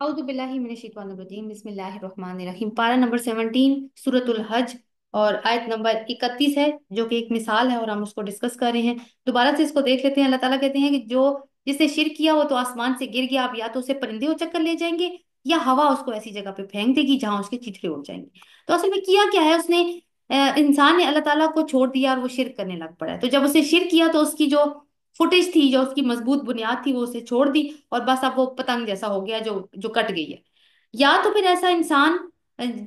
اعوذ باللہ من الشیطان الرجیم بسم اللہ الرحمن الرحیم پارہ نمبر 17 سورۃ الحج اور آیت نمبر 31 ہے جو کہ ایک مثال ہے اور ہم اس کو ڈسکس کر رہے ہیں۔ دوبارہ سے اس کو دیکھ لیتے ہیں۔ اللہ تعالیٰ کہتے ہیں کہ جو جس نے شرک کیا وہ تو آسمان سے گر گیا، اب یا تو اسے پرندے اچک کر لے جائیں گے یا ہوا اس کو ایسی جگہ پہ پھینک دے گی جہاں اس کے چتھڑے اڑ جائیں گے۔ تو اصل میں کیا ہے اس نے، انسان نے اللہ تعالیٰ کو چھوڑ دیا اور وہ شرک کرنے لگ پڑا ہے۔ تو جب اسے شرک کیا تو اس کی جو فوٹیج تھی، جو اس کی مضبوط بنیاد تھی، وہ اسے چھوڑ دی اور بس اب وہ پتنگ جیسا ہو گیا جو جو کٹ گئی ہے۔ یا تو پھر ایسا انسان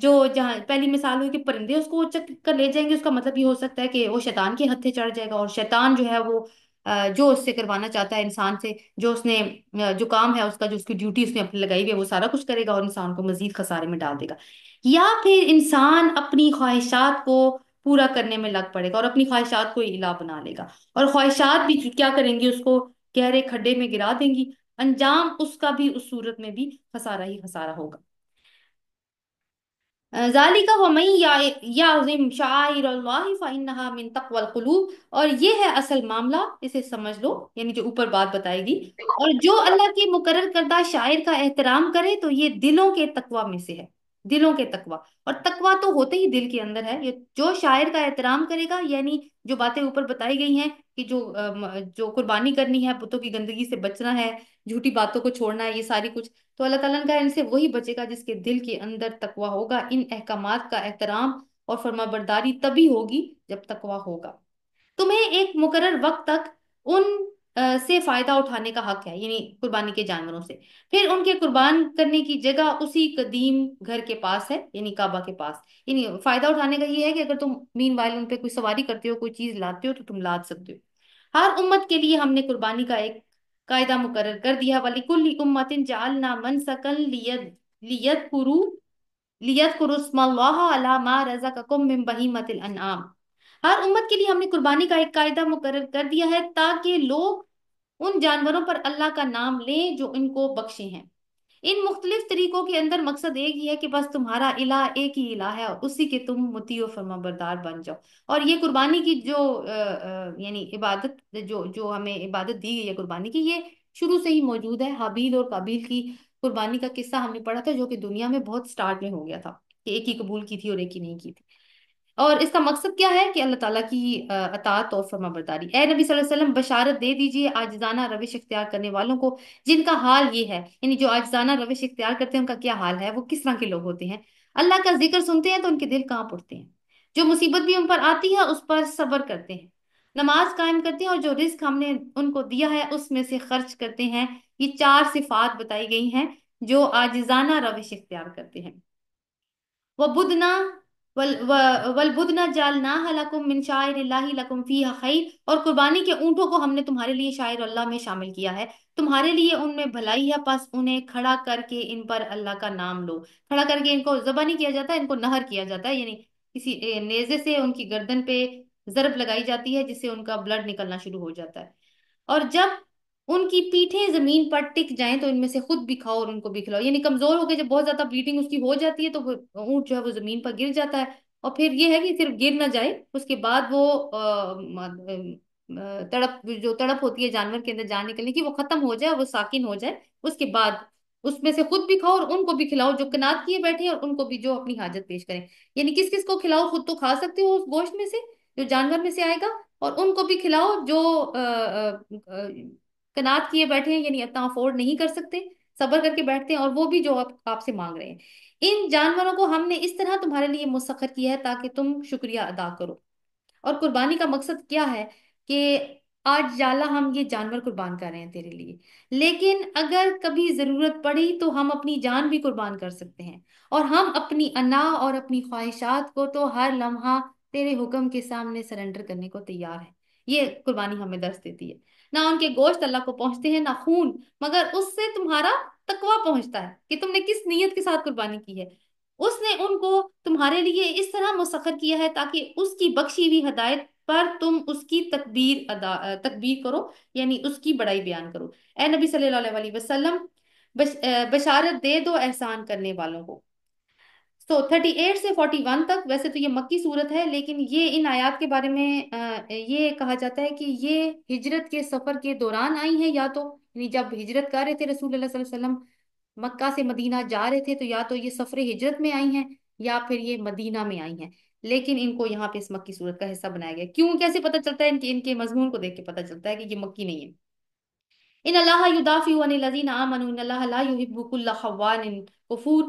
جو جہاں پہلی مثال ہوئی کہ پرندے اس کو چک کر لے جائیں گے، اس کا مطلب یہ ہو سکتا ہے کہ وہ شیطان کے ہتھے چڑھ جائے گا، اور شیطان جو ہے وہ جو اس سے کروانا چاہتا ہے انسان سے، جو اس نے جو کام ہے اس کا، جو اس کی ڈیوٹی اس نے اپنی لگائی ہوئی ہے، وہ سارا کچھ کرے گا اور انسان کو مزید خسارے میں ڈال دے گا۔ یا پھر انسان اپنی خواہشات کو پورا کرنے میں لگ پڑے گا اور اپنی خواہشات کو الہ بنا لے گا، اور خواہشات بھی کیا کریں گی، اس کو گہرے کھڈے میں گرا دیں گی۔ انجام اس کا بھی اس صورت میں بھی خسارہ ہی خسارہ ہوگا۔ ذالک ومن یعظم شعائر اللہ فإنها من تقوی القلوب، اور یہ ہے اصل معاملہ، اسے سمجھ لو، یعنی جو اوپر بات بتائی گی، اور جو اللہ کے مقرر کردہ شاعر کا احترام کرے تو یہ دلوں کے تقوی میں سے ہے۔ دلوں کے تقوی، اور تقوی تو ہوتے ہی دل کے اندر ہے۔ یہ جو شاعر کا احترام کرے گا، یعنی جو باتیں اوپر بتائی گئی ہیں کہ جو قربانی کرنی ہے، بتوں کی گندگی سے بچنا ہے، جھوٹی باتوں کو چھوڑنا ہے، یہ ساری کچھ تو اللہ تعالیٰ نے کہا ان سے وہی بچے گا جس کے دل کے اندر تقوی ہوگا۔ ان احکامات کا احترام اور فرما برداری تبھی ہوگی جب تقوی ہوگا۔ تمہیں ایک مقرر وقت تک ان سے فائدہ اٹھانے کا حق ہے، یعنی قربانی کے جانوروں سے۔ پھر ان کے قربان کرنے کی جگہ اسی قدیم گھر کے پاس ہے، یعنی کعبہ کے پاس۔ یعنی فائدہ اٹھانے کا یہ ہے کہ اگر تم مین وائل ان پہ کوئی سواری کرتے ہو، کوئی چیز لاتے ہو تو تم لاد سکتے ہو۔ ہر امت کے لیے ہم نے قربانی کا ایک قاعدہ مقرر کر دیا۔ وَلِكُلِّ أُمَّةٍ جَعَلْنَا مَنسَكًا لِيَذْكُرُوا اسْمَ اللَّهِ عَلَى مَا رَزَقَكُم مِّن بَهِيمَةِ الْأَنْعَامِ۔ ہر امت کے لیے ہم نے قربانی کا ایک قاعدہ مقرر کر دیا ہے تاکہ لوگ ان جانوروں پر اللہ کا نام لیں جو ان کو بخشے ہیں۔ ان مختلف طریقوں کے اندر مقصد ایک ہی ہے کہ بس تمہارا الہ ایک ہی الہ ہے اور اسی کے تم مطیع و فرما بردار بن جاؤ۔ اور یہ قربانی کی جو یعنی عبادت، جو ہمیں عبادت دی گئی ہے قربانی کی، یہ شروع سے ہی موجود ہے۔ حابیل اور قابیل کی قربانی کا قصہ ہم نے پڑھا تھا، جو کہ دنیا میں بہت سٹارٹ میں ہو گیا تھا کہ ایک ہی قبول کی تھی اور ایک ہی نہیں کی تھی۔ اور اس کا مقصد کیا ہے کہ اللہ تعالیٰ کی اطاعت اور فرما برداری۔ اے نبی صلی اللہ علیہ وسلم، بشارت دے دیجئے عاجزانہ روش اختیار کرنے والوں کو جن کا حال یہ ہے، یعنی جو عاجزانہ روش اختیار کرتے ہیں ان کا کیا حال ہے، وہ کس طرح کے لوگ ہوتے ہیں۔ اللہ کا ذکر سنتے ہیں تو ان کے دل کانپ اٹھتے ہیں، جو مصیبت بھی ان پر آتی ہے اس پر صبر کرتے ہیں، نماز قائم کرتے ہیں اور جو رزق ہم نے ان کو دیا ہے اس میں سے خرچ کرتے ہیں۔ یہ چار صفات بتائی گئی ہیں جو عاجزانہ روش اختیار کرتے ہیں۔ وَبُدْنَا وَالْبُدْنَ جَعَلْنَاهَا لَكُم مِّن شَعَائِرِ اللَّهِ لَكُمْ فِيهَا خَيْرٌ، اور قربانی کے اونٹوں کو ہم نے تمہارے لیے شاعر اللہ میں شامل کیا ہے، تمہارے لیے ان میں بھلائی ہے، پس انہیں کھڑا کر کے ان پر اللہ کا نام لو۔ کھڑا کر کے ان کو ذبح نہیں کیا جاتا ہے، ان کو نہر کیا جاتا ہے، یعنی کسی نیزے سے ان کی گردن پہ ضرب لگائی جاتی ہے جس سے ان کا بلڈ نکلنا شروع ہو جاتا ہے۔ اور جب ان کی پیٹھیں زمین پر ٹک جائیں تو ان میں سے خود بھی کھاؤ اور ان کو بھی کھلاؤ، یعنی کمزور ہو کے جب بہت زیادہ بلیڈنگ اس کی ہو جاتی ہے تو وہ اونٹ جو ہے وہ زمین پر گر جاتا ہے، اور پھر یہ ہے کہ صرف گر نہ جائے، اس کے بعد وہ تڑپ، جو تڑپ ہوتی ہے جانور کے اندر جان نکلنے کی، وہ ختم ہو جائے، وہ ساکن ہو جائے، اس کے بعد اس میں سے خود بھی کھاؤ اور ان کو بھی کھلاؤ جو کنات کیے بیٹھے ہیں، اور ان کو بھی جو اپنی حاجت پیش کریں۔ یعنی کس کس کو کھلاؤ، خود تو کھا سکتے ہو اس گوشت میں سے جو جانور میں سے آئے گا، اور ان کو بھی کھلاؤ جو کنات کیے بیٹھے ہیں، یعنی اتنا افورڈ نہیں کر سکتے، صبر کر کے بیٹھتے ہیں، اور وہ بھی جو آپ سے مانگ رہے ہیں۔ ان جانوروں کو ہم نے اس طرح تمہارے لیے مسخر کیا ہے تاکہ تم شکریہ ادا کرو۔ اور قربانی کا مقصد کیا ہے کہ آج جالا ہم یہ جانور قربان کر رہے ہیں تیرے لیے، لیکن اگر کبھی ضرورت پڑی تو ہم اپنی جان بھی قربان کر سکتے ہیں، اور ہم اپنی انا اور اپنی خواہشات کو تو ہر لمحہ تیرے حکم کے سامنے سرنڈر کرنے کو تیار ہے۔ یہ قربانی ہمیں درس دیتی ہے۔ نہ ان کے گوشت اللہ کو پہنچتے ہیں، نہ خون، مگر اس سے تمہارا تقوی پہنچتا ہے کہ تم نے کس نیت کے ساتھ قربانی کی ہے۔ اس نے ان کو تمہارے لیے اس طرح مسخر کیا ہے تاکہ اس کی بخشی ہوئی ہدایت پر تم اس کی تکبیر کرو، یعنی اس کی بڑائی بیان کرو۔ اے نبی صلی اللہ علیہ وسلم، بشارت دے دو احسان کرنے والوں کو۔ 38 سے 41 تک، ویسے تو یہ مکی صورت ہے لیکن یہ ان آیات کے بارے میں یہ کہا جاتا ہے کہ یہ ہجرت کے سفر کے دوران آئی ہیں، یا تو یعنی جب ہجرت کر رہے تھے رسول اللہ صلی اللہ علیہ وسلم مکہ سے مدینہ جا رہے تھے تو یا تو یہ سفر ہجرت میں آئی ہیں یا پھر یہ مدینہ میں آئی ہیں، لیکن ان کو یہاں پہ اس مکی صورت کا حصہ بنایا گیا، کیوں کیسے پتہ چلتا ہے؟ ان کے مضمون کو دیکھ کے پتہ چلتا ہے کہ یہ مکی نہیں ہے۔ ان اللہ یدافع عن الذین آمنوا ان اللہ لا یحب کل خوان کفور،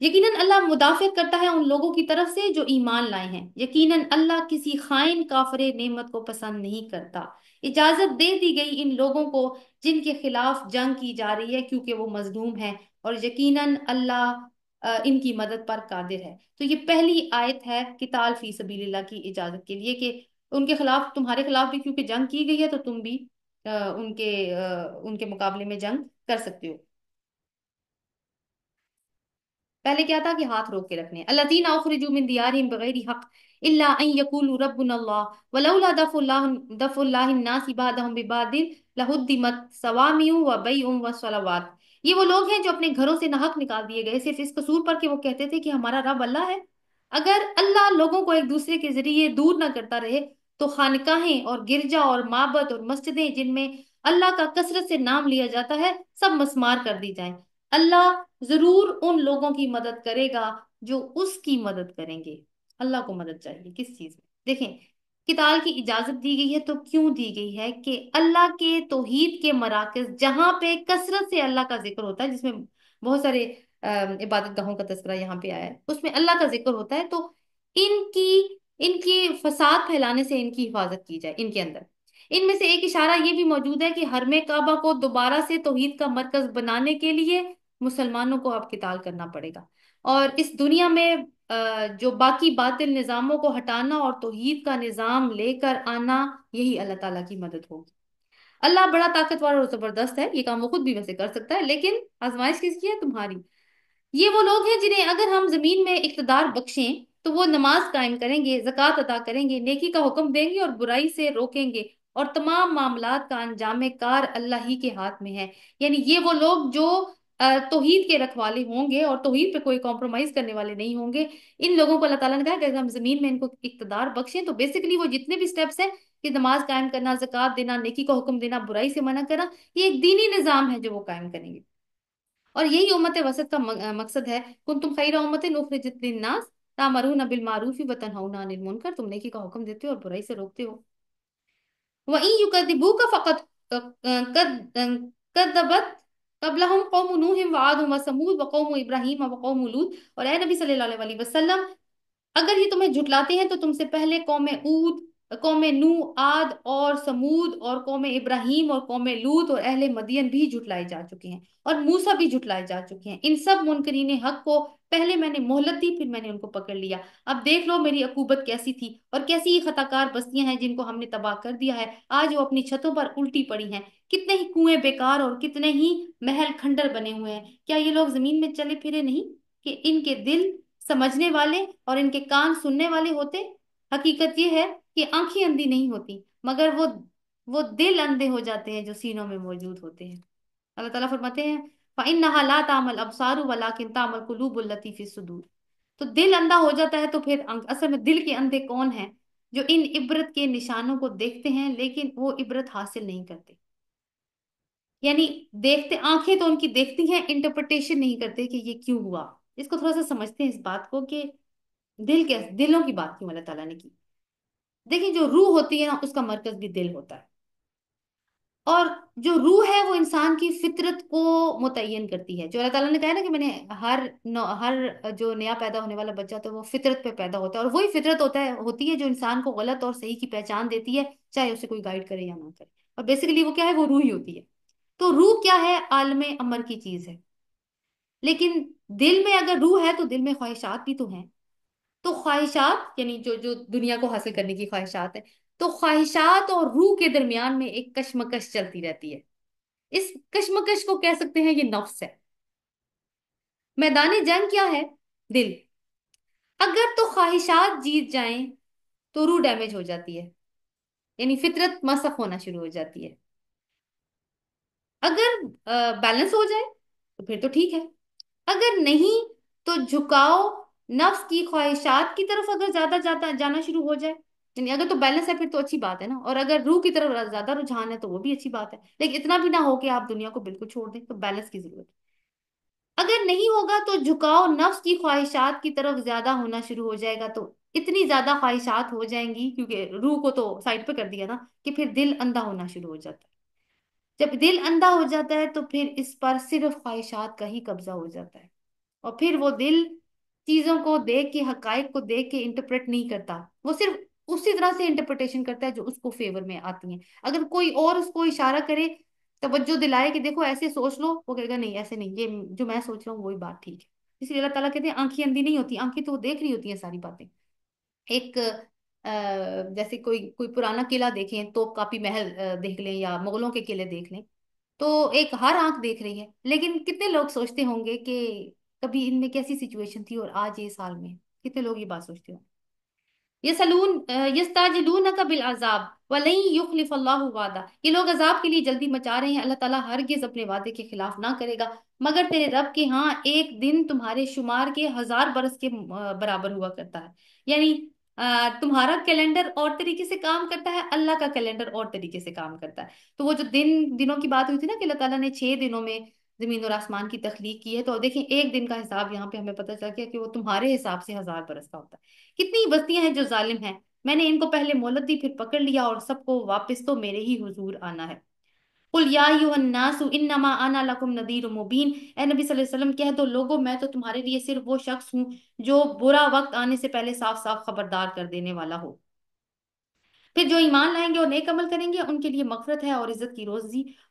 یقیناً اللہ مدافعت کرتا ہے ان لوگوں کی طرف سے جو ایمان لائے ہیں، یقیناً اللہ کسی خائن کافر نعمت کو پسند نہیں کرتا۔ اجازت دے دی گئی ان لوگوں کو جن کے خلاف جنگ کی جا رہی ہے کیونکہ وہ مظلوم ہیں، اور یقیناً اللہ ان کی مدد پر قادر ہے۔ تو یہ پہلی آیت ہے قتال فی سبیل اللہ کی اجازت کے لیے، کہ ان کے خلاف، تمہارے خلاف بھی کیونکہ جنگ کی گئی ہے تو تم بھی ان کے مقابلے میں جنگ کر سکتے ہو۔ پہلے کیا تھا کہ ہاتھ روک کے رکھنے، الذین اخرجوا من دیارہم بغیر حق الا ان یقولوا ربنا اللہ ولولا دفع اللہ الناس بعضهم ببعض لہدمت صوامع وبیع وصلوات، یہ وہ لوگ ہیں جو اپنے گھروں سے ناحق نکال دیے گئے صرف اس قصور پر کہ وہ کہتے تھے کہ ہمارا رب اللہ ہے۔ اگر اللہ لوگوں کو ایک دوسرے کے ذریعے دور نہ کرتا رہے تو خانقاہیں اور گرجا اور معبد اور مسجدیں جن میں اللہ کا کثرت سے نام لیا جاتا ہے سب مسمار کر دی جائیں۔ اللہ ضرور ان لوگوں کی مدد کرے گا جو اس کی مدد کریں گے۔ اللہ کو مدد چاہیے کس چیز میں؟ دیکھیں، قتال کی اجازت دی گئی ہے تو کیوں دی گئی ہے؟ کہ اللہ کے توحید کے مراکز جہاں پہ کثرت سے اللہ کا ذکر ہوتا ہے، جس میں بہت سارے عبادت گاہوں کا تذکرہ یہاں پہ آیا ہے، اس میں اللہ کا ذکر ہوتا ہے، تو ان کی ان کی فساد پھیلانے سے ان کی حفاظت کی جائے۔ ان کے اندر ان میں سے ایک اشارہ یہ بھی موجود ہے کہ حرم کعبہ کو دوبارہ سے توحید کا مرکز بنانے کے لیے مسلمانوں کو اب قتال کرنا پڑے گا، اور اس دنیا میں جو باقی باطل نظاموں کو ہٹانا اور توحید کا نظام لے کر آنا، یہی اللہ تعالیٰ کی مدد ہوگی۔ اللہ بڑا طاقتور اور زبردست ہے، یہ کام وہ خود بھی ویسے کر سکتا ہے، لیکن آزمائش کس کی ہے؟ تمہاری۔ یہ وہ لوگ ہیں جنہیں اگر ہم زمین میں اقتدار بخشیں تو وہ نماز قائم کریں گے، زکوٰۃ ادا کریں گے، نیکی کا حکم دیں گے اور برائی سے روکیں گے، اور تمام معاملات کا انجام کار اللہ ہی کے ہاتھ میں ہے۔ یعنی یہ وہ لوگ جو توحید کے رکھوالے ہوں گے اور توحید پہ کوئی کمپرومائز کرنے والے نہیں ہوں گے، ان لوگوں کو اللہ تعالیٰ نے کہا کہ اگر ہم زمین میں ان کو اقتدار بخشیں تو بیسیکلی وہ جتنے بھی سٹیپس ہیں کہ نماز قائم کرنا، زکوٰۃ دینا، نیکی کا حکم دینا، برائی سے منع کرنا، یہ ایک دینی نظام ہے جو وہ قائم کریں گے۔ اور یہی امت وسط کا مقصد ہے، کنتم خیر امت اخرجت للناس تامرون بالمعروف وتنہون عن المنکر، تم نیکی کا حکم دیتے ہو اور برائی سے روکتے ہو۔ وَإِن يُكَذِّبُوكَ فَقَدْ كَذَّبَتْ قَبْلَهُمْ قَوْمُ نُوحٍ وَعَادٌ وَثَمُودُ وَقَوْمُ إِبْرَاهِيمَ وَقَوْمُ لوط، اور اے نبی صلی اللہ علیہ وسلم، اگر یہ تمہیں جھٹلاتے ہیں تو تم سے پہلے قوم اود، قوم نو، عاد اور سمود اور قوم ابراہیم اور قوم لوط اور اہل مدین بھی جھٹلائے جا چکے ہیں، اور موسیٰ بھی جھٹلائے جا چکے ہیں۔ ان سب منکرین حق کو پہلے میں نے مہلت دی، پھر میں نے ان کو پکڑ لیا۔ اب دیکھ لو میری عقوبت کیسی تھی، اور کیسی ہی خطا کار بستیاں ہیں جن کو ہم نے تباہ کر دیا ہے، آج وہ اپنی چھتوں پر الٹی پڑی ہیں۔ کتنے ہی کنویں بیکار اور کتنے ہی محل کھنڈر بنے ہوئے ہیں، کیا یہ لوگ زمین میں چلے پھرے نہیں کہ ان کے دل سمجھنے والے اور ان کے کان سننے والے ہوتے؟ حقیقت یہ ہے کہ آنکھیں اندھی نہیں ہوتی، مگر وہ دل اندھے ہو جاتے ہیں جو سینوں میں موجود ہوتے ہیں۔ اللہ تعالیٰ فرماتے ہیں فَإِنَّهَا لَا تَعْمَى الْأَبْصَارُ وَلَكِنْ تَعْمَى الْقُلُوبُ الَّتِي فِي الصُّدُورِ، تو دل اندھا ہو جاتا ہے تو پھر اصل میں دل کے اندھے کون ہیں؟ جو ان عبرت کے نشانوں کو دیکھتے ہیں لیکن وہ عبرت حاصل نہیں کرتے۔ یعنی دیکھتے، آنکھیں تو ان کی دیکھتی ہیں، انٹرپریٹیشن نہیں کرتے کہ یہ کیوں ہوا۔ اس کو تھوڑا سا سمجھتے ہیں اس بات کو کہ دلوں کی بات کیوں اللہ تعالیٰ نے کی۔ دیکھیں، جو روح ہوتی ہے نا اس کا مرکز بھی دل ہوتا ہے، اور جو روح ہے وہ انسان کی فطرت کو متعین کرتی ہے۔ جو اللہ تعالیٰ نے کہا ہے نا کہ میں نے ہر جو نیا پیدا ہونے والا بچہ تو وہ فطرت پہ پیدا ہوتا ہے، اور وہی فطرت ہوتی ہے جو انسان کو غلط اور صحیح کی پہچان دیتی ہے، چاہے اسے کوئی گائیڈ کرے یا نہ کرے، اور بیسیکلی وہ کیا ہے؟ وہ روح ہی ہوتی ہے۔ تو روح کیا ہے؟ عالم امر کی چیز ہے، لیکن دل میں اگر روح ہے تو دل میں خواہشات بھی تو ہیں۔ تو خواہشات یعنی جو جو دنیا کو حاصل کرنے کی خواہشات ہے، تو خواہشات اور روح کے درمیان میں ایک کشمکش چلتی رہتی ہے۔ اس کشمکش کو کہہ سکتے ہیں یہ نفس ہے۔ میدان جنگ کیا ہے؟ دل۔ اگر تو خواہشات جیت جائیں تو روح ڈیمیج ہو جاتی ہے، یعنی فطرت مسخ ہونا شروع ہو جاتی ہے۔ اگر بیلنس ہو جائے تو پھر تو ٹھیک ہے، اگر نہیں تو جھکاؤ نفس کی خواہشات کی طرف اگر زیادہ زیادہ جانا شروع ہو جائے، یعنی اگر تو بیلنس ہے پھر تو اچھی بات ہے نا، اور اگر روح کی طرف زیادہ رجحان ہے تو وہ بھی اچھی بات ہے، لیکن اتنا بھی نہ ہو کہ آپ دنیا کو بالکل چھوڑ دیں، تو بیلنس کی ضرورت ہے۔ اگر نہیں ہوگا تو جھکاؤ نفس کی خواہشات کی طرف زیادہ ہونا شروع ہو جائے گا، تو اتنی زیادہ خواہشات ہو جائیں گی کیونکہ روح کو تو سائڈ پہ کر دیا نا، کہ پھر دل اندھا ہونا شروع ہو جاتا ہے۔ جب دل اندھا ہو جاتا ہے تو پھر اس پر صرف خواہشات کا ہی قبضہ ہو جاتا ہے، اور پھر وہ دل چیزوں کو دیکھ کے، حقائق کو دیکھ کے انٹرپریٹ نہیں کرتا، وہ صرف اسی طرح سے انٹرپریٹیشن کرتا ہے جو اس کو فیور میں آتی ہیں۔ اگر کوئی اور اس کو اشارہ کرے، توجہ دلائے کہ دیکھو ایسے سوچ لو، وہ کہے گا نہیں ایسے نہیں، یہ جو میں سوچ رہا ہوں وہی بات ٹھیک ہے۔ اس لیے اللہ تعالیٰ کہتے ہیں آنکھیں اندھی نہیں ہوتی، آنکھیں تو وہ دیکھ رہی ہوتی ہیں ساری باتیں۔ ایک جیسے کوئی کوئی پرانا قلعہ دیکھیں، تو کاپی محل دیکھ لیں، یا مغلوں کے قلعے دیکھ لیں، تو ایک ہر آنکھ دیکھ رہی ہے، لیکن کتنے لوگ سوچتے ہوں گے کہ کبھی ان میں کیسی سچویشن تھی اور آج یہ سال میں؟ کتنے لوگ یہ بات سوچتے ہوں؟ یسلون یستعجلونک بالعذاب ولن یخلف اللہ وعدہ، یہ لوگ عذاب کے لیے جلدی مچا رہے ہیں، اللہ تعالیٰ ہرگز اپنے وعدے کے خلاف نہ کرے گا، مگر تیرے رب کے ہاں ایک دن تمہارے شمار کے 1000 برس کے برابر ہوا کرتا ہے، یعنی تمہارا کیلنڈر اور طریقے سے کام کرتا ہے، اللہ کا کیلنڈر اور طریقے سے کام کرتا ہے۔ تو وہ جو دنوں کی بات ہوئی تھی نا کہ اللہ تعالیٰ نے 6 دنوں میں زمین اور آسمان کی تخلیق کی ہے، تو دیکھیں ایک دن کا حساب یہاں پہ ہمیں پتہ چل گیا کہ وہ تمہارے حساب سے 1000 برس کا ہوتا ہے۔ کتنی بستیاں ہیں جو ظالم ہیں، میں نے ان کو پہلے مہلت دی پھر پکڑ لیا، اور سب کو واپس تو میرے ہی حضور آنا ہے۔ قل یا ایھا الناس انما انا لکم نذیر مبین، اے نبی صلی اللہ علیہ وسلم کہہ دو لوگوں میں تو تمہارے لیے صرف وہ شخص ہوں جو برا وقت آنے سے پہلے صاف صاف خبردار کر دینے والا ہو۔ پھر جو ایمان لائیں گے اور نیک عمل کریں گے ان کے لیے مغفرت ہے اور عزت کی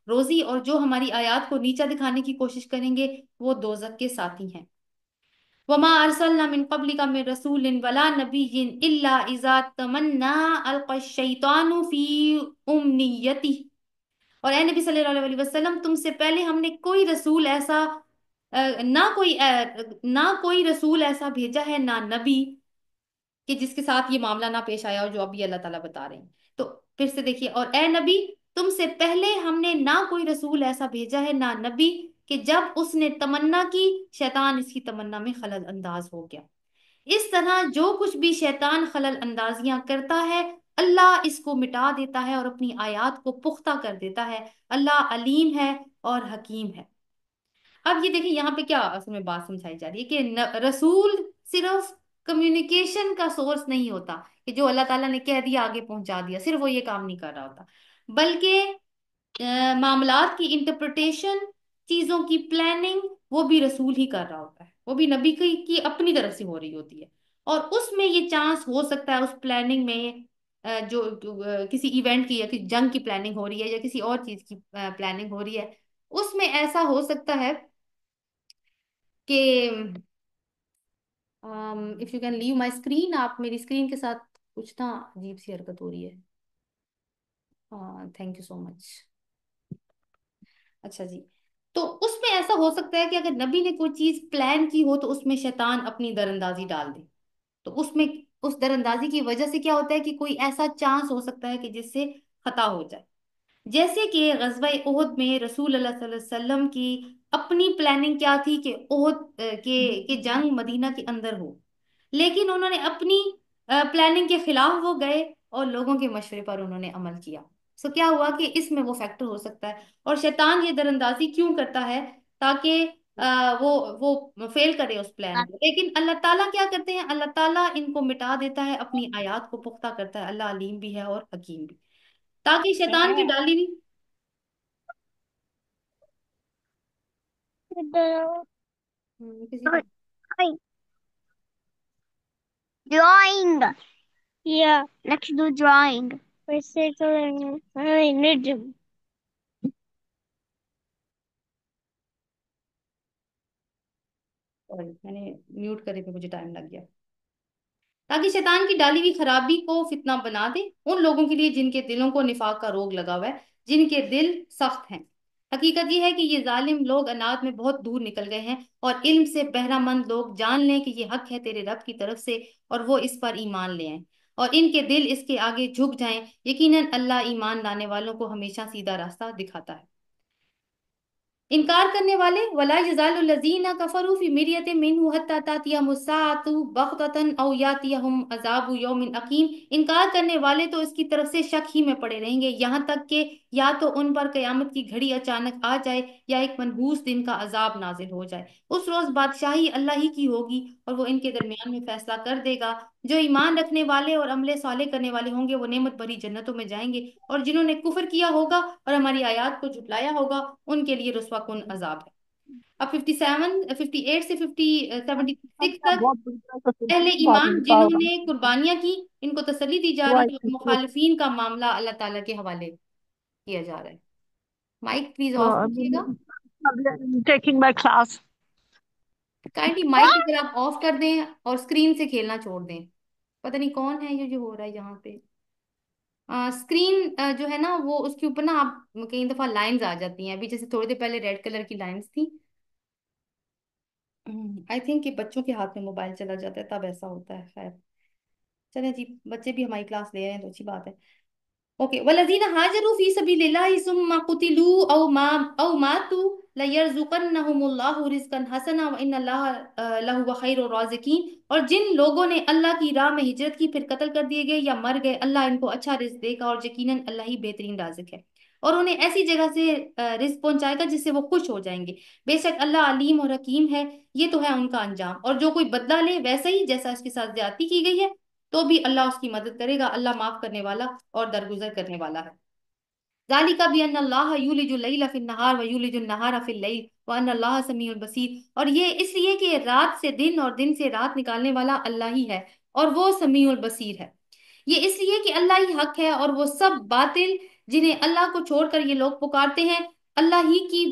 روزی، اور جو ہماری آیات کو نیچا دکھانے کی کوشش کریں گے وہ دوزخ کے ساتھی ہیں۔ وما ارسلنا من قبلك من رسول ولا نبي الا اذا تمنى القى الشيطان في امنيته، اور اے نبی صلی اللہ علیہ وسلم تم سے پہلے ہم نے کوئی رسول ایسا نہ کوئی رسول ایسا بھیجا ہے، نہ نبی کہ جس کے ساتھ یہ معاملہ نہ پیش آیا ہو جو ابھی اللہ تعالیٰ بتا رہے ہیں۔ تو پھر سے دیکھیے، اور اے نبی تم سے پہلے ہم نے نہ کوئی رسول ایسا بھیجا ہے نہ نبی کہ جب اس نے تمنا کی شیطان اس کی تمنا میں خلل انداز ہو گیا۔ اس طرح جو کچھ بھی شیطان خلل اندازیاں کرتا ہے اللہ اس کو مٹا دیتا ہے اور اپنی آیات کو پختہ کر دیتا ہے، اللہ علیم ہے اور حکیم ہے۔ اب یہ دیکھیں یہاں پہ کیا اصل میں بات سمجھائی جا رہی ہے کہ رسول صرف کمیونیکیشن کا سورس نہیں ہوتا کہ جو اللہ تعالیٰ نے کہہ دیا آگے پہنچا دیا، صرف وہ یہ کام نہیں کر رہا ہوتا، بلکہ معاملات کی انٹرپریٹیشن، چیزوں کی پلاننگ وہ بھی رسول ہی کر رہا ہوتا ہے، وہ بھی نبی کی اپنی طرف سے ہو رہی ہوتی ہے، اور اس میں یہ چانس ہو سکتا ہے اس پلاننگ میں کسی ایونٹ کی یا کسی جنگ کی پلاننگ ہو رہی ہے یا کسی اور چیز کی پلاننگ ہو رہی ہے، اس میں ایسا ہو سکتا ہے کہ if you can leave my screen, آپ میری اسکرین کے ساتھ کچھ نا عجیب سی حرکت ہو رہی ہے، ہاں تھینک یو سو مچ۔ اچھا جی، تو اس میں ایسا ہو سکتا ہے کہ اگر نبی نے کوئی چیز پلان کی ہو تو اس میں شیطان اپنی دراندازی ڈال دے، تو اس میں اس دراندازی کی وجہ سے کیا ہوتا ہے کہ کوئی ایسا چانس ہو سکتا ہے کہ جس سے خطا ہو جائے، جیسے کہ غزوہ احد میں رسول اللہ صلی اللہ علیہ وسلم کی اپنی پلاننگ کیا تھی کہ احد کے جنگ مدینہ کے اندر ہو، لیکن انہوں نے اپنی پلاننگ کے خلاف وہ گئے اور لوگوں کے مشورے پر انہوں نے عمل کیا، سو کیا ہوا کہ اس میں وہ فیکٹر ہو سکتا ہے۔ اور شیطان یہ دراندازی کیوں کرتا ہے؟ تاکہ وہ فیل کرے اس پلان کو، لیکن اللہ تعالیٰ کیا کرتے ہیں؟ اللہ تعالیٰ ان کو مٹا دیتا ہے، اپنی آیات کو پختہ کرتا ہے، اللہ علیم بھی ہے اور حکیم بھی، تاکہ شیطان کی ڈالی بھی کسی کا Drawing. Yeah, let's do drawing. Nijm. میں نے میوٹ کرے پہ مجھے ٹائم لگ گیا، تاکہ شیطان کی ڈالی ہوئی خرابی کو فتنہ بنا دے ان لوگوں کے لیے جن کے دلوں کو نفاق کا روگ لگا ہوا ہے، جن کے دل سخت ہیں۔ حقیقت یہ ہے کہ یہ ظالم لوگ انات میں بہت دور نکل گئے ہیں، اور علم سے بہرہ مند لوگ جان لیں کہ یہ حق ہے تیرے رب کی طرف سے، اور وہ اس پر ایمان لے آئیں اور ان کے دل اس کے آگے جھک جائیں، یقیناً اللہ ایمان لانے والوں کو ہمیشہ سیدھا راستہ دکھاتا ہے۔ انکار کرنے والے، ولا یزال الذین کفروا فی مریۃ منہ حتی تأتیہم الساعۃ بغتۃ او یأتیہم عذاب یوم عقیم، انکار کرنے والے تو اس کی طرف سے شک ہی میں پڑے رہیں گے یہاں تک کہ یا تو ان پر قیامت کی گھڑی اچانک آ جائے یا ایک منحوس دن کا عذاب نازل ہو جائے۔ اس روز بادشاہی اللہ ہی کی ہوگی اور وہ ان کے درمیان میں فیصلہ کر دے گا۔ جو ایمان رکھنے والے اور عمل صالح کرنے والے ہوں گے وہ نعمت بھری جنتوں میں جائیں گے، اور جنہوں نے کفر کیا ہوگا اور ہماری آیات کو جھٹلایا ہوگا ان کے لیے رسوا کن عذاب ہے۔ اب 58 سے 76 تک بہت بری طرح سے اہل سنتی بات ایمان بتا جنہوں رہا نے قربانیاں کی ان کو تسلی دی جا رہی ہے، اور ہوں مخالفین کا معاملہ اللہ تعالیٰ کے حوالے کیا جا رہا ہے۔ مائک پلیز آف کیجیے گا، taking my class. Kindly mike اگر آپ آف کر دیں اور اسکرین سے کھیلنا چھوڑ دیں۔ پتہ نہیں کون ہے یہ جو ہو رہا ہے یہاں پہ، اسکرین جو ہے نا وہ اس کے اوپر نا آپ کئی دفعہ لائنز آ جاتی ہیں، ابھی جیسے تھوڑی دیر پہلے ریڈ کلر کی لائنز تھی۔ آئی تھنک کہ بچوں کے ہاتھ میں موبائل چلا جاتا ہے تب ایسا ہوتا ہے، خیر چلیں جی، بچے بھی ہماری کلاس لے رہے ہیں تو اچھی بات ہے۔ اوکے، والذین هاجروا فی سبیل اللہ ثم قتلوا او ماتوا لیرزقنہم اللہ رزقا حسنا وان اللہ لہو خیر الرازقین، اور جن لوگوں نے اللہ کی راہ میں ہجرت کی پھر قتل کر دیے گئے یا مر گئے، اللہ ان کو اچھا رزق دے گا اور یقیناً اللہ ہی بہترین رازق ہے، اور انہیں ایسی جگہ سے رزق پہنچائے گا جس سے وہ خوش ہو جائیں گے۔ بے شک اللہ علیم اور حکیم ہے، یہ تو ہے ان کا انجام، اور جو کوئی بدلہ لے ویسا ہی جیسا اس کے ساتھ زیادتی کی گئی ہے تو بھی اللہ اس کی مدد کرے گا، اللہ معاف کرنے والا اور درگزر کرنے والا ہے۔ ذالک بان اللہ یولج اللیل فی النہار ویولج النہار فی اللیل وان اللہ سمیع البصیر، اور یہ اس لیے کہ رات سے دن اور دن سے رات نکالنے والا اللہ ہی ہے اور وہ سمیع البصیر ہے۔ یہ اس لیے کہ اللہ ہی حق ہے اور وہ سب باطل جنہیں اللہ کو چھوڑ کر یہ لوگ پکارتے ہیں اللہ ہی کی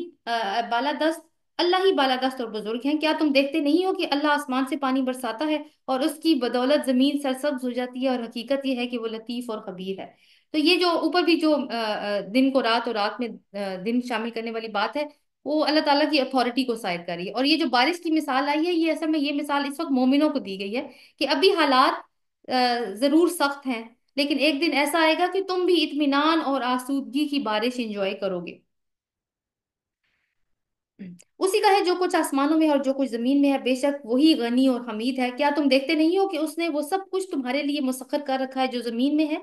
بالادست، اللہ ہی بالادست اور بزرگ ہیں۔ کیا تم دیکھتے نہیں ہو کہ اللہ آسمان سے پانی برساتا ہے اور اس کی بدولت زمین سرسبز ہو جاتی ہے، اور حقیقت یہ ہے کہ وہ لطیف اور خبیر ہے۔ تو یہ جو اوپر بھی جو دن کو رات اور رات میں دن شامل کرنے والی بات ہے وہ اللہ تعالیٰ کی اتھارٹی کو ظاہر کر رہی ہے، اور یہ جو بارش کی مثال آئی ہے یہ اصل میں یہ مثال اس وقت مومنوں کو دی گئی ہے کہ ابھی حالات ضرور سخت ہیں لیکن ایک دن ایسا آئے گا کہ تم بھی اطمینان اور آسودگی کی بارش انجوائے کرو گے۔ اسی کا ہے جو کچھ آسمانوں میں اور جو کچھ زمین میں ہے، بے شک وہی غنی اور حمید ہے۔ کیا تم دیکھتے نہیں ہو کہ اس نے وہ سب کچھ تمہارے لیے مسخر کر رکھا ہے جو زمین میں ہے؟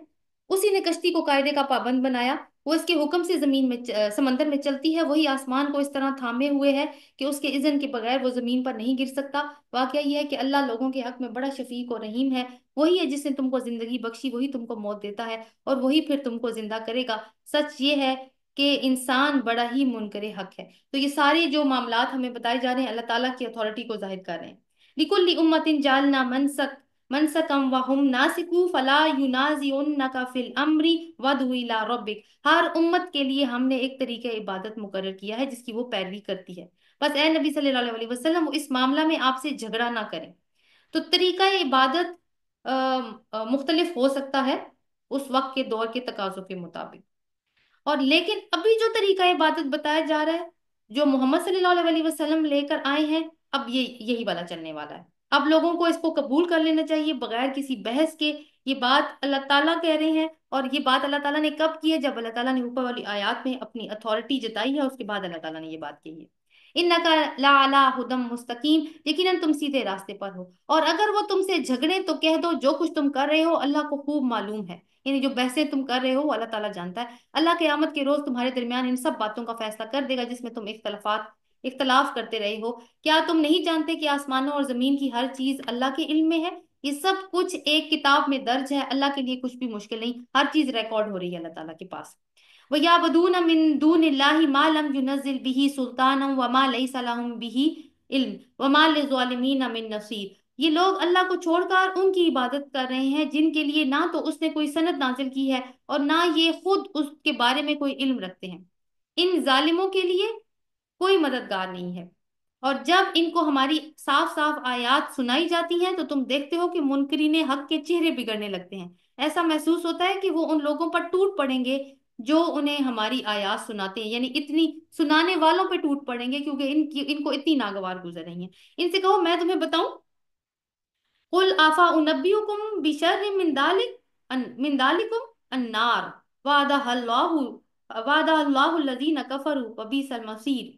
اسی نے کشتی کو قاعدے کا پابند بنایا، وہ اس کے حکم سے زمین میں سمندر میں چلتی ہے، وہی آسمان کو اس طرح تھامے ہوئے ہے کہ اس کے اذن کے بغیر وہ زمین پر نہیں گر سکتا۔ واقعہ یہ ہے کہ اللہ لوگوں کے حق میں بڑا شفیق اور رحیم ہے، وہی ہے جس نے تم کو زندگی بخشی، وہی تم کو موت دیتا ہے اور وہی پھر تم کو زندہ کرے گا۔ سچ یہ ہے کہ انسان بڑا ہی منکر حق ہے۔ تو یہ سارے جو معاملات ہمیں بتائے جا رہے ہیں اللہ تعالیٰ کی اتھارٹی کو ظاہر کر رہے ہیں۔ لِكُلِّ أُمَّةٍ جَعَلْنَا مَنْسَكًا وَهُمْ نَاسِكُوهُ فَلَا يُنَازِعُنَّكَ فِي الْأَمْرِ وَادْعُ إِلَىٰ رَبِّكَ، ہر امت کے لیے ہم نے ایک طریقہ عبادت مقرر کیا ہے جس کی وہ پیروی کرتی ہے، بس اے نبی صلی اللہ علیہ وسلم وہ اس معاملہ میں آپ سے جھگڑا نہ کریں۔ تو طریقہ عبادت مختلف ہو سکتا ہے اس وقت کے دور کے تقاضوں کے مطابق، اور لیکن ابھی جو طریقہ عبادت بتایا جا رہا ہے جو محمد صلی اللہ علیہ وسلم لے کر آئے ہیں، اب یہی والا چلنے والا ہے۔ اب لوگوں کو اس کو قبول کر لینا چاہیے بغیر کسی بحث کے۔ یہ بات اللہ تعالیٰ کہہ رہے ہیں، اور یہ بات اللہ تعالیٰ نے کب کی ہے؟ جب اللہ تعالیٰ نے اوپر والی آیات میں اپنی اتھارٹی جتائی ہے، اس کے بعد اللہ تعالیٰ نے یہ بات کہی ہے۔ انکا لعلی ھدی مستقیم، یقیناً تم سیدھے راستے پر ہو، اور اگر وہ تم سے جھگڑے تو کہہ دو جو کچھ تم کر رہے ہو اللہ کو خوب معلوم ہے، یعنی جو بحثیں تم کر رہے ہو وہ اللہ تعالیٰ جانتا ہے۔ اللہ قیامت کے روز تمہارے درمیان ان سب باتوں کا فیصلہ کر دے گا جس میں تم اختلاف کرتے رہے ہو۔ کیا تم نہیں جانتے کہ آسمانوں اور زمین کی ہر چیز اللہ کے علم میں ہے؟ یہ سب کچھ ایک کتاب میں درج ہے، اللہ کے لیے کچھ بھی مشکل نہیں، ہر چیز ریکارڈ ہو رہی ہے اللہ تعالیٰ کے پاس۔ وَيَعْبُدُونَ مِن دُونِ اللَّهِ مَا لَمْ يُنَزِّلْ بِهِ سُلْطَانًا وَمَا لَيْسَ لَهُم بِهِ عِلْمٌ وَمَا لِلظَّالِمِينَ مِن نَصِيرٍ، یہ لوگ اللہ کو چھوڑ کر ان کی عبادت کر رہے ہیں جن کے لیے نہ تو اس نے کوئی سند نازل کی ہے اور نہ یہ خود اس کے بارے میں کوئی علم رکھتے ہیں۔ ان ظالموں کے لیے کوئی مددگار نہیں ہے، اور جب ان کو ہماری صاف صاف آیات سنائی جاتی ہیں تو تم دیکھتے ہو کہ منکرین حق کے چہرے بگڑنے لگتے ہیں، ایسا محسوس ہوتا ہے کہ وہ ان لوگوں پر ٹوٹ پڑیں گے جو انہیں ہماری آیات سناتے ہیں، یعنی اتنی سنانے والوں پہ ٹوٹ پڑیں گے کیونکہ ان کو اتنی ناگوار گزر رہی ہیں۔ ان سے کہو میں تمہیں بتاؤں، قل آفا انبئکم بشر من ذالکم النار وعدہ اللہ الذین کفروا وبئس المصیر،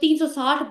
360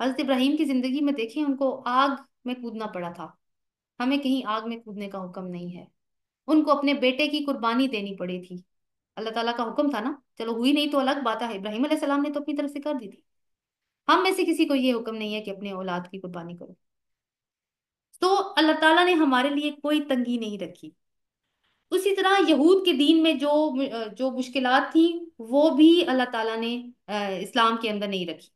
حضرت ابراہیم کی زندگی میں دیکھیں ان کو آگ میں کودنا پڑا تھا، ہمیں کہیں آگ میں کودنے کا حکم نہیں ہے۔ ان کو اپنے بیٹے کی قربانی دینی پڑی تھی، اللہ تعالیٰ کا حکم تھا نا، چلو ہوئی نہیں تو الگ بات ہے، ابراہیم علیہ السلام نے تو اپنی طرف سے کر دی تھی۔ ہم میں سے کسی کو یہ حکم نہیں ہے کہ اپنے اولاد کی قربانی کرو۔ تو اللہ تعالیٰ نے ہمارے لیے کوئی تنگی نہیں رکھی۔ اسی طرح یہود کے دین میں جو مشکلات تھیں، وہ بھی اللہ تعالیٰ نے اسلام کے اندر نہیں رکھی۔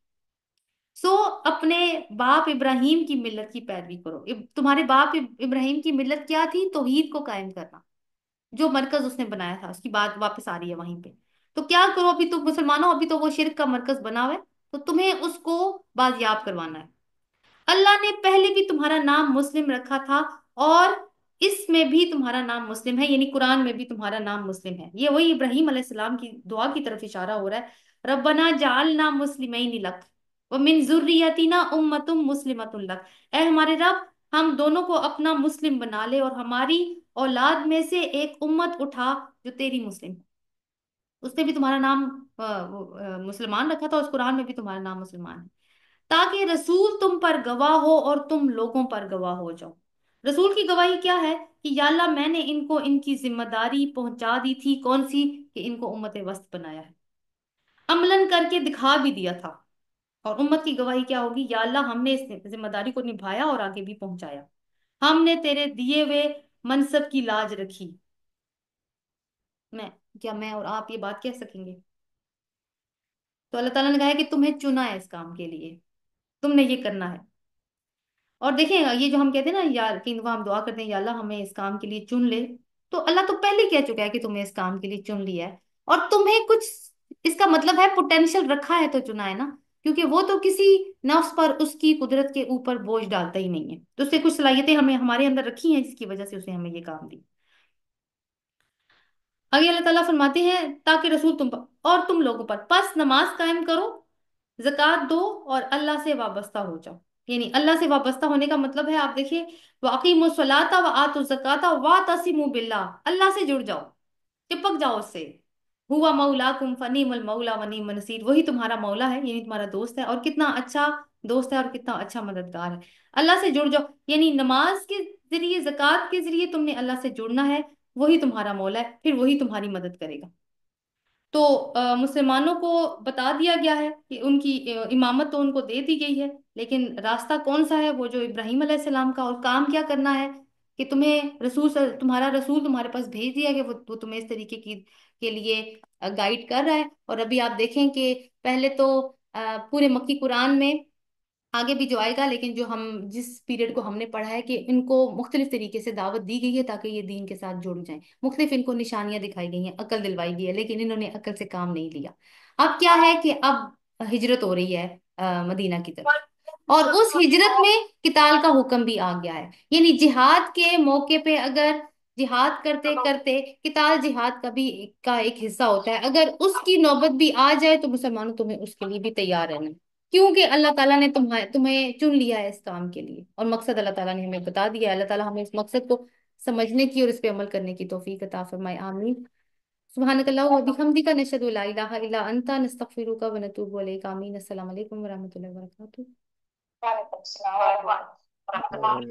سو اپنے باپ ابراہیم کی ملت کی پیروی کرو۔ تمہارے باپ ابراہیم کی ملت کیا تھی؟ توحید کو قائم کرنا، جو مرکز اس نے بنایا تھا، اس کی بات واپس آ رہی ہے وہیں پہ۔ تو کیا کرو، ابھی تو مسلمانوں، ابھی تو وہ شرک کا مرکز بنا ہوا ہے، تو تمہیں اس کو بازیاب کروانا ہے۔ اللہ نے پہلے بھی تمہارا نام مسلم رکھا تھا، اور اس میں بھی تمہارا نام مسلم ہے، یعنی قرآن میں بھی تمہارا نام مسلم ہے۔ یہ وہی ابراہیم علیہ السلام کی دعا کی طرف اشارہ ہو رہا ہے، ربنا جعلنا مسلمین لک ومن ذریتنا امۃ مسلمۃ لک۔ اے ہمارے رب، ہم دونوں کو اپنا مسلم بنا لے، اور ہماری اولاد میں سے ایک امت اٹھا جو تیری مسلم ہے۔ اس نے بھی تمہارا نام مسلمان رکھا تھا، اس قرآن میں بھی تمہارا نام مسلمان ہے، تاکہ رسول تم پر گواہ ہو اور تم لوگوں پر گواہ ہو جاؤ۔ رسول کی گواہی کیا ہے؟ کہ یا اللہ، میں نے ان کو ان کی ذمہ داری پہنچا دی تھی، کون سی؟ کہ ان کو امت وسط بنایا ہے، عملاً کر کے دکھا بھی دیا تھا۔ اور امت کی گواہی کیا ہوگی؟ یا اللہ، ہم نے اس ذمہ داری کو نبھایا اور آگے بھی پہنچایا، ہم نے تیرے دیے ہوئے منصب کی لاج رکھی۔ میں کیا میں اور آپ یہ بات کہہ سکیں گے؟ تو اللہ تعالیٰ نے کہا ہے کہ تمہیں چنا ہے اس کام کے لیے، تم نے یہ کرنا ہے۔ اور دیکھیں، یہ جو ہم کہتے ہیں نا یار، تین دفعہ ہم دعا کرتے ہیں یا اللہ ہمیں اس کام کے لیے چن لے، تو اللہ تو پہلے ہی کہہ چکا ہے کہ تمہیں اس کام کے لیے چن لیا ہے، اور تمہیں کچھ اس کا مطلب ہے پوٹینشل رکھا ہے تو چنا ہے نا، کیونکہ وہ تو کسی نفس پر اس کی قدرت کے اوپر بوجھ ڈالتا ہی نہیں ہے، تو اس سے کچھ صلاحیتیں ہمیں ہمارے اندر رکھی ہیں، جس کی وجہ سے اسے ہمیں یہ کام دی۔ آگے اللہ تعالیٰ فرماتے ہیں تاکہ رسول تم پر اور تم لوگوں پر، پس نماز قائم کرو، زکوٰۃ دو، اور اللہ سے وابستہ ہو جاؤ۔ یعنی اللہ سے وابستہ ہونے کا مطلب ہے، آپ دیکھیے، وَأَقِيمُوا الصَّلَاةَ وَآتُوا الزَّكَاةَ وَاعْتَصِمُوا بِاللَّهِ، اللہ سے جڑ جاؤ، چپک جاؤ اس سے۔ ہوا مولاکم فنعم المولا ونعم النصیر، وہی تمہارا مولا ہے، یعنی تمہارا دوست ہے، اور کتنا اچھا دوست ہے اور کتنا اچھا مددگار ہے۔ اللہ سے جڑ جاؤ، یعنی نماز کے ذریعے، زکوٰۃ کے ذریعے تم نے اللہ سے جڑنا ہے، وہی تمہارا مولا ہے، پھر وہی تمہاری مدد کرے گا۔ تو مسلمانوں کو بتا دیا گیا ہے کہ ان کی امامت تو ان کو دے دی گئی ہے، لیکن راستہ کون سا ہے؟ وہ جو ابراہیم علیہ السلام کا، اور کام کیا کرنا ہے؟ کہ تمہیں تمہارا رسول تمہارے پاس بھیج دیا گیا، وہ تمہیں اس طریقے کی کے لیے گائیڈ کر رہا ہے۔ اور ابھی آپ دیکھیں کہ پہلے تو پورے مکی قرآن میں، آگے بھی جو آئے گا، لیکن جو ہم جس پیریڈ کو ہم نے پڑھا ہے، کہ ان کو مختلف طریقے سے دعوت دی گئی ہے تاکہ یہ دین کے ساتھ جڑ جائیں، مختلف ان کو نشانیاں دکھائی گئی ہیں، عقل دلوائی گئی ہے، لیکن انہوں نے عقل سے کام نہیں لیا۔ اب کیا ہے کہ اب ہجرت ہو رہی ہے مدینہ کی طرف، اور اس ہجرت میں قتال کا حکم بھی آ گیا ہے، یعنی جہاد کے موقع پہ اگر جہاد کرتے کرتے، قتال جہاد کا ایک حصہ ہوتا ہے، اگر اس کی نوبت بھی آ جائے تو مسلمانوں تمہیں اس کے لیے بھی تیار رہنا ہے، کیونکہ اللہ تعالیٰ نے تمہیں چن لیا ہے اس کام کے لیے، اور مقصد اللہ تعالیٰ نے ہمیں بتا دیا ہے۔ اللہ تعالیٰ ہمیں اس مقصد کو سمجھنے کی اور اس پہ عمل کرنے کی توفیق عطا فرمائے، آمین۔ سبحانک اللہم و بحمدک، نشہد ان لا الہ الا انت، نستغفرک و نتوب الیک، آمین۔ السلام علیکم ورحمۃ اللہ وبرکاتہ۔ وعلیکم السلام ورحمۃ اللہ۔